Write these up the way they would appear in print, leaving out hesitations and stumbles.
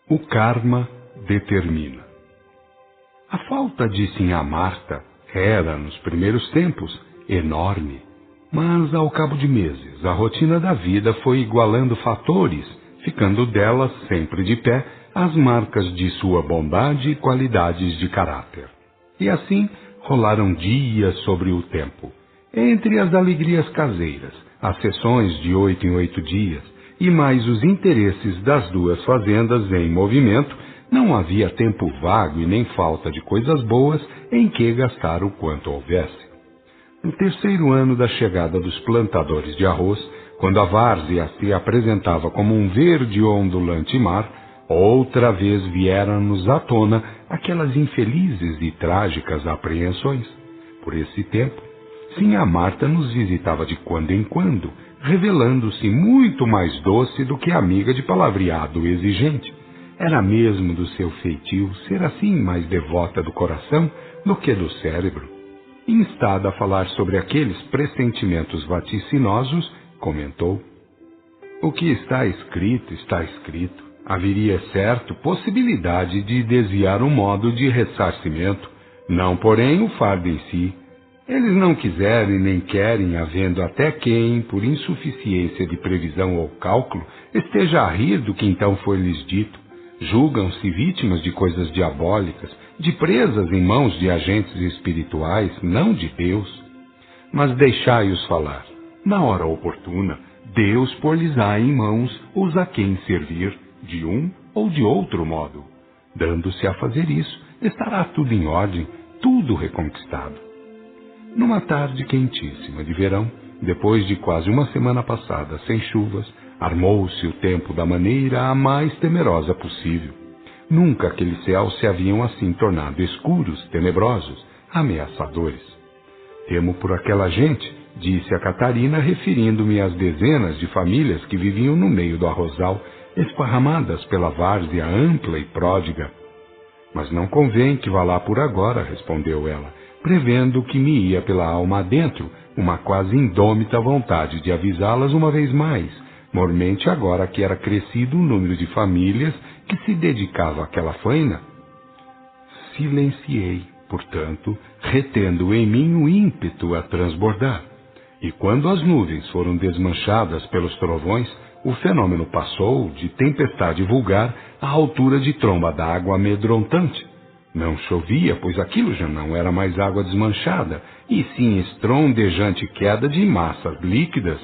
O karma determina. A falta de Sinhá Marta era, nos primeiros tempos, enorme. Mas, ao cabo de meses, a rotina da vida foi igualando fatores, ficando delas sempre de pé as marcas de sua bondade e qualidades de caráter. E assim rolaram dias sobre o tempo. Entre as alegrias caseiras, as sessões de 8 em 8 dias, e mais os interesses das duas fazendas em movimento, não havia tempo vago e nem falta de coisas boas em que gastar o quanto houvesse. No terceiro ano da chegada dos plantadores de arroz, quando a várzea se apresentava como um verde ondulante mar, outra vez vieram-nos à tona aquelas infelizes e trágicas apreensões. Por esse tempo, Sinhá Marta nos visitava de quando em quando, revelando-se muito mais doce do que amiga de palavreado exigente. Era mesmo do seu feitio ser assim mais devota do coração do que do cérebro. Instada a falar sobre aqueles pressentimentos vaticinosos, comentou: "O que está escrito, está escrito. Haveria, certo, possibilidade de desviar o modo de ressarcimento, não, porém, o fardo em si. Eles não quiserem nem querem, havendo até quem, por insuficiência de previsão ou cálculo, esteja a rir do que então foi-lhes dito. Julgam-se vítimas de coisas diabólicas, de presas em mãos de agentes espirituais, não de Deus. Mas deixai-os falar. Na hora oportuna, Deus pôr-lhes-á em mãos os a quem servir, de um ou de outro modo. Dando-se a fazer isso, estará tudo em ordem, tudo reconquistado." Numa tarde quentíssima de verão, depois de quase uma semana passada sem chuvas, armou-se o tempo da maneira a mais temerosa possível. Nunca aqueles céus se haviam assim tornado escuros, tenebrosos, ameaçadores. "Temo por aquela gente", disse a Catarina, referindo-me às dezenas de famílias que viviam no meio do arrozal, esparramadas pela várzea ampla e pródiga. "Mas não convém que vá lá por agora", respondeu ela, prevendo que me ia pela alma adentro uma quase indômita vontade de avisá-las uma vez mais, mormente agora que era crescido o número de famílias que se dedicava àquela faina. Silenciei, portanto, retendo em mim o ímpeto a transbordar. E quando as nuvens foram desmanchadas pelos trovões, o fenômeno passou de tempestade vulgar à altura de tromba d'água amedrontante. Não chovia, pois aquilo já não era mais água desmanchada, e sim estrondejante queda de massas líquidas.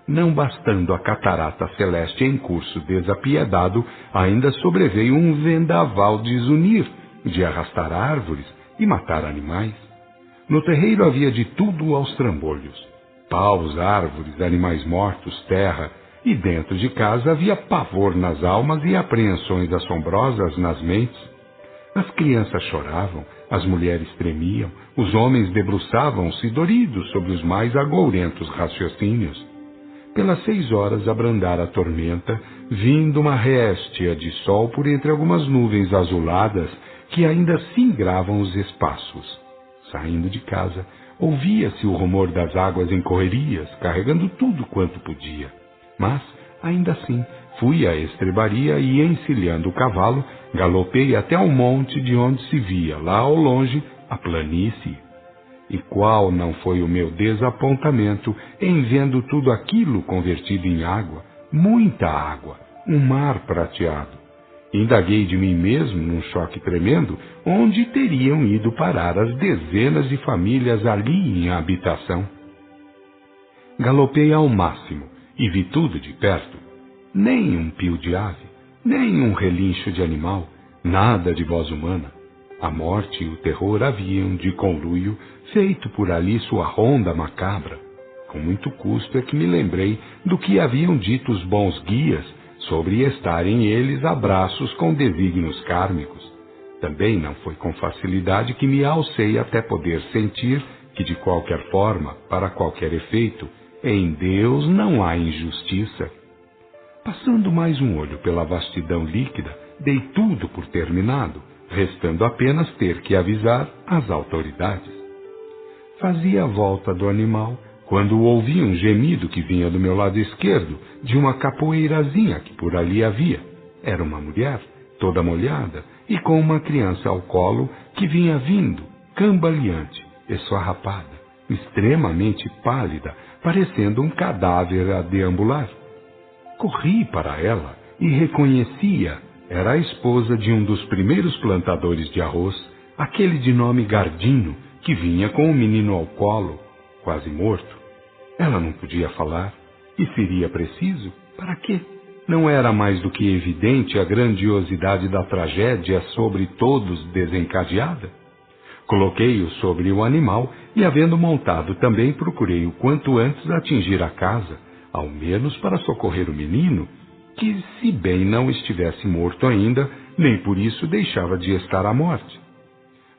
Não bastando a catarata celeste em curso desapiedado, ainda sobreveio um vendaval de zunir, de arrastar árvores e matar animais. No terreiro havia de tudo aos trambolhos: paus, árvores, animais mortos, terra, e dentro de casa havia pavor nas almas e apreensões assombrosas nas mentes. As crianças choravam, as mulheres tremiam, os homens debruçavam-se doridos sobre os mais agourentos raciocínios. Pelas 6 horas abrandara a tormenta, vindo uma réstia de sol por entre algumas nuvens azuladas que ainda singravam os espaços. Saindo de casa, ouvia-se o rumor das águas em correrias, carregando tudo quanto podia. Mas, ainda assim, fui à estrebaria e, encilhando o cavalo, galopei até ao monte de onde se via, lá ao longe, a planície. E qual não foi o meu desapontamento em vendo tudo aquilo convertido em água, muita água, um mar prateado. Indaguei de mim mesmo, num choque tremendo, onde teriam ido parar as dezenas de famílias ali em habitação. Galopei ao máximo e vi tudo de perto. Nem um pio de ave, nem um relincho de animal, nada de voz humana. A morte e o terror haviam, de conluio, feito por ali sua ronda macabra. Com muito custo é que me lembrei do que haviam dito os bons guias sobre estarem eles a braços com desígnios kármicos. Também não foi com facilidade que me alcei até poder sentir que, de qualquer forma, para qualquer efeito, em Deus não há injustiça. Passando mais um olho pela vastidão líquida, dei tudo por terminado, restando apenas ter que avisar as autoridades. Fazia a volta do animal, quando ouvi um gemido que vinha do meu lado esquerdo, de uma capoeirazinha que por ali havia. Era uma mulher, toda molhada, e com uma criança ao colo que vinha vindo, cambaleante, esfarrapada, extremamente pálida, parecendo um cadáver a deambular. Corri para ela e reconhecia, era a esposa de um dos primeiros plantadores de arroz, aquele de nome Gardinho, que vinha com o menino ao colo, quase morto. Ela não podia falar, e seria preciso, para quê? Não era mais do que evidente a grandiosidade da tragédia sobre todos desencadeada? Coloquei-o sobre o animal e, havendo montado, também procurei o quanto antes atingir a casa, ao menos para socorrer o menino, que, se bem não estivesse morto ainda, nem por isso deixava de estar à morte.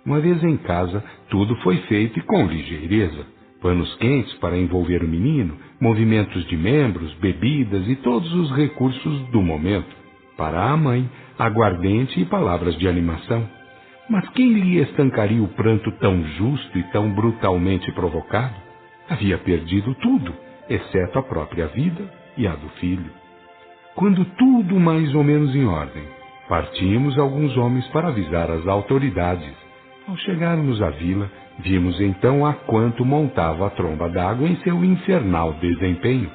Uma vez em casa, tudo foi feito e com ligeireza. Panos quentes para envolver o menino, movimentos de membros, bebidas e todos os recursos do momento. Para a mãe, aguardente e palavras de animação. Mas quem lhe estancaria o pranto tão justo e tão brutalmente provocado? Havia perdido tudo, exceto a própria vida e a do filho. Quando tudo mais ou menos em ordem, partimos alguns homens para avisar as autoridades. Ao chegarmos à vila, vimos então a quanto montava a tromba d'água em seu infernal desempenho.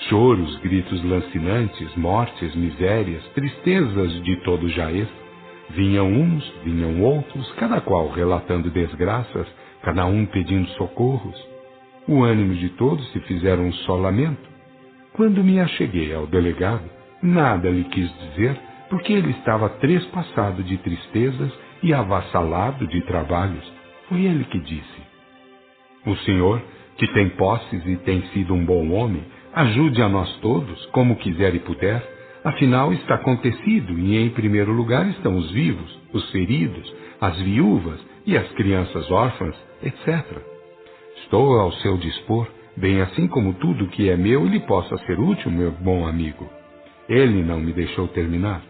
Choros, gritos lancinantes, mortes, misérias, tristezas de todo jaez. Vinham uns, vinham outros, cada qual relatando desgraças, cada um pedindo socorros. O ânimo de todos se fizeram um só lamento. Quando me acheguei ao delegado, nada lhe quis dizer, porque ele estava trespassado de tristezas e avassalado de trabalhos. Foi ele que disse: "O senhor, que tem posses e tem sido um bom homem, ajude a nós todos, como quiser e puder. Afinal, está acontecido, e em primeiro lugar estão os vivos, os feridos, as viúvas e as crianças órfãs, etc. Estou ao seu dispor, bem assim como tudo que é meu lhe possa ser útil, meu bom amigo." Ele não me deixou terminar.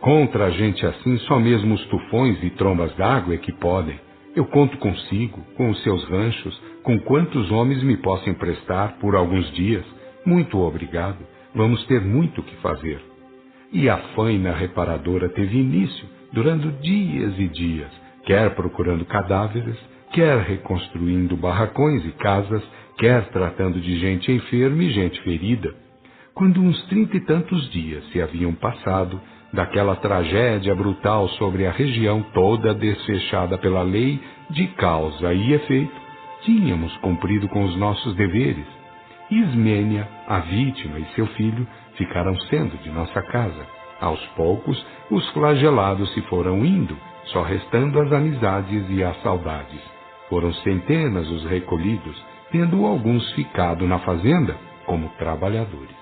Contra a gente assim, só mesmo os tufões e trombas d'água é que podem. Eu conto consigo, com os seus ranchos, com quantos homens me possam emprestar por alguns dias. Muito obrigado. Vamos ter muito o que fazer. E a faina reparadora teve início, durando dias e dias, quer procurando cadáveres, quer reconstruindo barracões e casas, quer tratando de gente enferma e gente ferida. Quando uns 30 e tantos dias se haviam passado, daquela tragédia brutal sobre a região toda desfechada pela lei de causa e efeito, tínhamos cumprido com os nossos deveres. Ismênia, a vítima e seu filho ficaram sendo de nossa casa. Aos poucos, os flagelados se foram indo, só restando as amizades e as saudades. Foram centenas os recolhidos, tendo alguns ficado na fazenda como trabalhadores.